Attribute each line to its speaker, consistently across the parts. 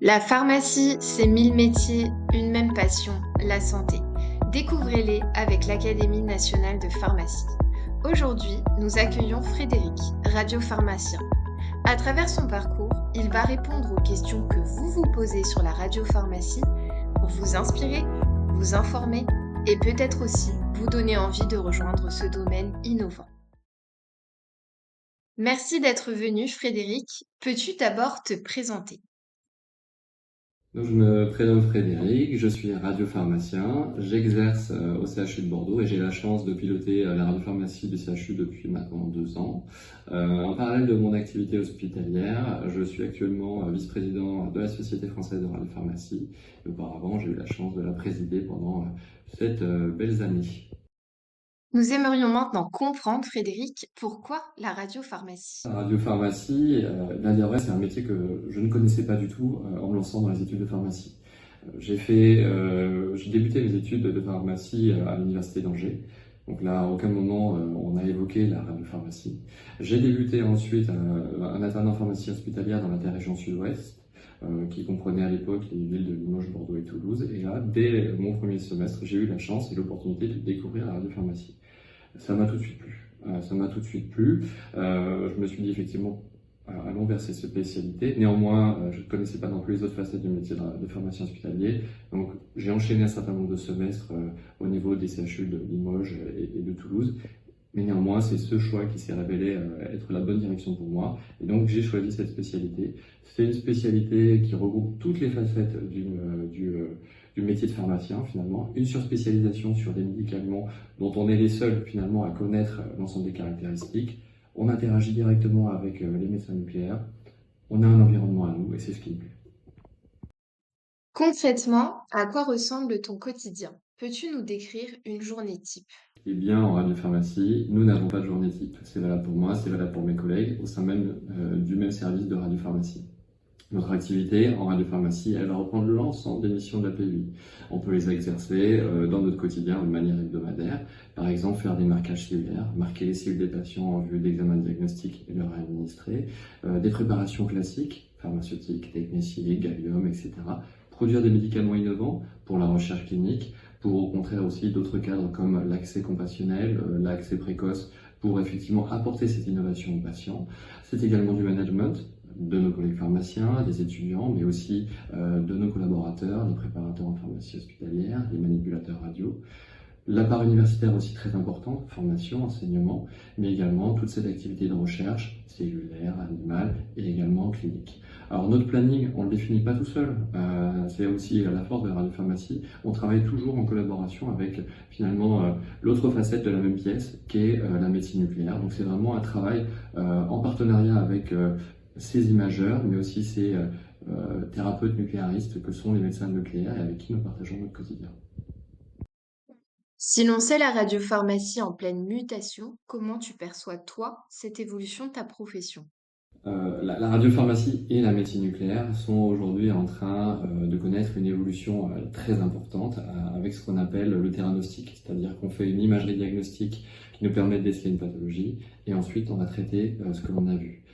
Speaker 1: La pharmacie, c'est 1000 métiers, une même passion, la santé. Découvrez-les avec l'Académie nationale de pharmacie. Aujourd'hui, nous accueillons Frédéric, radiopharmacien. À travers son parcours, il va répondre aux questions que vous vous posez sur la radiopharmacie pour vous inspirer, vous informer et peut-être aussi vous donner envie de rejoindre ce domaine innovant. Merci d'être venu, Frédéric. Peux-tu d'abord te présenter?
Speaker 2: Donc, je me prénomme Frédéric, je suis radiopharmacien, j'exerce au CHU de Bordeaux et j'ai la chance de piloter la radiopharmacie du CHU depuis maintenant 2 ans. En parallèle de mon activité hospitalière, je suis actuellement vice-président de la Société française de radiopharmacie. Et auparavant, j'ai eu la chance de la présider pendant 7 belles années.
Speaker 1: Nous aimerions maintenant comprendre, Frédéric, pourquoi la radiopharmacie.
Speaker 2: La radiopharmacie, bien dire vrai, c'est un métier que je ne connaissais pas du tout en me lançant dans les études de pharmacie. J'ai débuté mes études de pharmacie à l'université d'Angers. Donc là, à aucun moment on a évoqué la radiopharmacie. J'ai débuté ensuite un alternat en pharmacie hospitalière dans l'interrégion sud-ouest, qui comprenait à l'époque les villes de Limoges, Bordeaux et Toulouse. Et là, dès mon premier semestre, j'ai eu la chance et l'opportunité de découvrir la radiopharmacie. Ça m'a tout de suite plu. Ça m'a tout de suite plu. Je me suis dit effectivement, allons vers ces spécialités. Néanmoins, je ne connaissais pas non plus les autres facettes du métier de pharmacien hospitalier. Donc, j'ai enchaîné un certain nombre de semestres au niveau des CHU de Limoges et de Toulouse. Mais néanmoins, c'est ce choix qui s'est révélé être la bonne direction pour moi. Et donc, j'ai choisi cette spécialité. C'est une spécialité qui regroupe toutes les facettes du métier de pharmacien, finalement. Une surspécialisation sur des médicaments dont on est les seuls, finalement, à connaître l'ensemble des caractéristiques. On interagit directement avec les médecins nucléaires. On a un environnement à nous et c'est ce qui me plaît.
Speaker 1: Concrètement, à quoi ressemble ton quotidien? Peux-tu nous décrire une journée type?
Speaker 2: Eh bien, en radiopharmacie, nous n'avons pas de journée type. C'est valable pour moi, c'est valable pour mes collègues au sein même du même service de radiopharmacie. Notre activité en radiopharmacie, elle va reprendre l'ensemble des missions de la PUI. On peut les exercer dans notre quotidien de manière hebdomadaire. Par exemple, faire des marquages cellulaires, marquer les cellules des patients en vue d'examen diagnostic et leur administrer, des préparations classiques, pharmaceutiques, techniciens, gallium, etc. Produire des médicaments innovants pour la recherche clinique, pour au contraire aussi d'autres cadres comme l'accès compassionnel, l'accès précoce, pour effectivement apporter cette innovation aux patients. C'est également du management de nos collègues pharmaciens, des étudiants, mais aussi de nos collaborateurs, les préparateurs en pharmacie hospitalière, les manipulateurs radio. La part universitaire aussi très importante, formation, enseignement, mais également toute cette activité de recherche cellulaire, animale et également clinique. Alors notre planning, on ne le définit pas tout seul, c'est aussi la force de la radiopharmacie. On travaille toujours en collaboration avec finalement l'autre facette de la même pièce qui est la médecine nucléaire. Donc c'est vraiment un travail en partenariat avec ces imageurs, mais aussi ces thérapeutes nucléaristes que sont les médecins nucléaires et avec qui nous partageons notre quotidien.
Speaker 1: Si l'on sait la radiopharmacie en pleine mutation, comment tu perçois, toi, cette évolution de ta profession?
Speaker 2: La radiopharmacie et la médecine nucléaire sont aujourd'hui en train de connaître une évolution très importante avec ce qu'on appelle le theranostic, c'est-à-dire qu'on fait une imagerie diagnostique qui nous permet de déceler une pathologie et ensuite on va traiter ce que l'on a vu.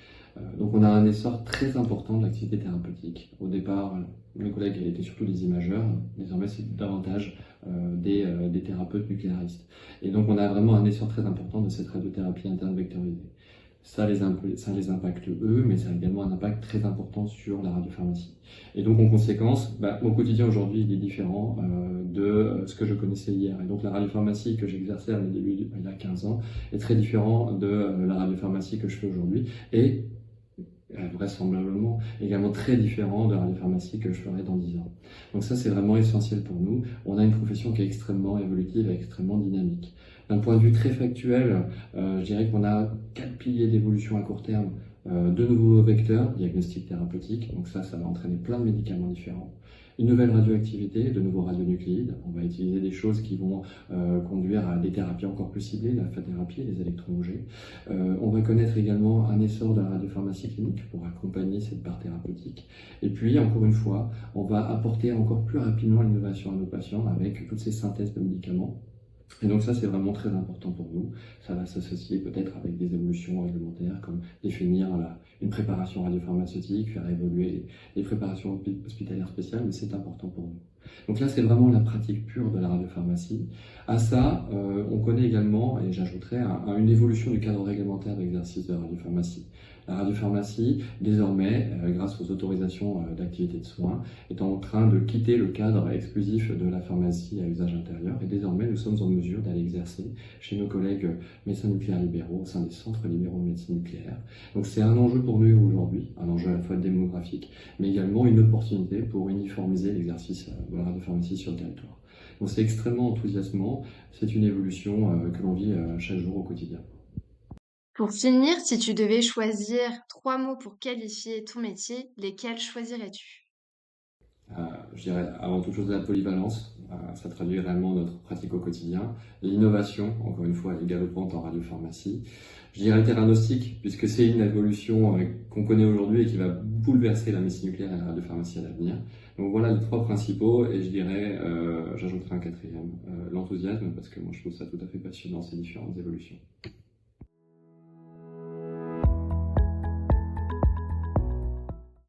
Speaker 2: Donc on a un essor très important de l'activité thérapeutique. Au départ, mes collègues étaient surtout des imageurs, désormais c'est davantage des thérapeutes nucléaristes. Et donc on a vraiment un essor très important de cette radiothérapie interne vectorisée. Ça les impacte eux, mais ça a également un impact très important sur la radiopharmacie. Et donc en conséquence, mon quotidien aujourd'hui il est différent de ce que je connaissais hier. Et donc la radiopharmacie que j'exerçais à mes débuts il y a 15 ans est très différent de la radiopharmacie que je fais aujourd'hui. Et vraisemblablement également très différent de la radiopharmacie que je ferai dans 10 ans. Donc ça, c'est vraiment essentiel pour nous. On a une profession qui est extrêmement évolutive et extrêmement dynamique. D'un point de vue très factuel, je dirais qu'on a 4 piliers d'évolution à court terme. De nouveaux vecteurs, diagnostics thérapeutiques, donc ça va entraîner plein de médicaments différents. Une nouvelle radioactivité, de nouveaux radionucléides. On va utiliser des choses qui vont conduire à des thérapies encore plus ciblées, l'alpha-thérapie, les électroongés. On va connaître également un essor de la radiopharmacie clinique pour accompagner cette part thérapeutique. Et puis, encore une fois, on va apporter encore plus rapidement l'innovation à nos patients avec toutes ces synthèses de médicaments Et donc ça, c'est vraiment très important pour nous. Ça va s'associer peut-être avec des évolutions réglementaires comme définir une préparation radiopharmaceutique, faire évoluer les préparations hospitalières spéciales, mais c'est important pour nous. Donc là, c'est vraiment la pratique pure de la radiopharmacie. À ça, on connaît également, et j'ajouterais, une évolution du cadre réglementaire d'exercice de radiopharmacie. La radiopharmacie, désormais, grâce aux autorisations d'activité de soins, est en train de quitter le cadre exclusif de la pharmacie à usage intérieur et désormais nous sommes en mesure d'aller exercer chez nos collègues médecins nucléaires libéraux au sein des centres libéraux de médecine nucléaire. Donc c'est un enjeu pour nous aujourd'hui, un enjeu à la fois démographique, mais également une opportunité pour uniformiser l'exercice de la radiopharmacie sur le territoire. Donc c'est extrêmement enthousiasmant, c'est une évolution que l'on vit chaque jour au quotidien.
Speaker 1: Pour finir, si tu devais choisir 3 mots pour qualifier ton métier, lesquels choisirais-tu?
Speaker 2: Je dirais avant toute chose la polyvalence, ça traduit réellement notre pratique au quotidien. L'innovation, encore une fois, elle est galopante en radiopharmacie. Je dirais le theranostic, puisque c'est une évolution qu'on connaît aujourd'hui et qui va bouleverser la médecine nucléaire et la radiopharmacie à l'avenir. Donc voilà les 3 principaux, et je dirais, j'ajouterai un 4e, l'enthousiasme, parce que moi je trouve ça tout à fait passionnant, ces différentes évolutions.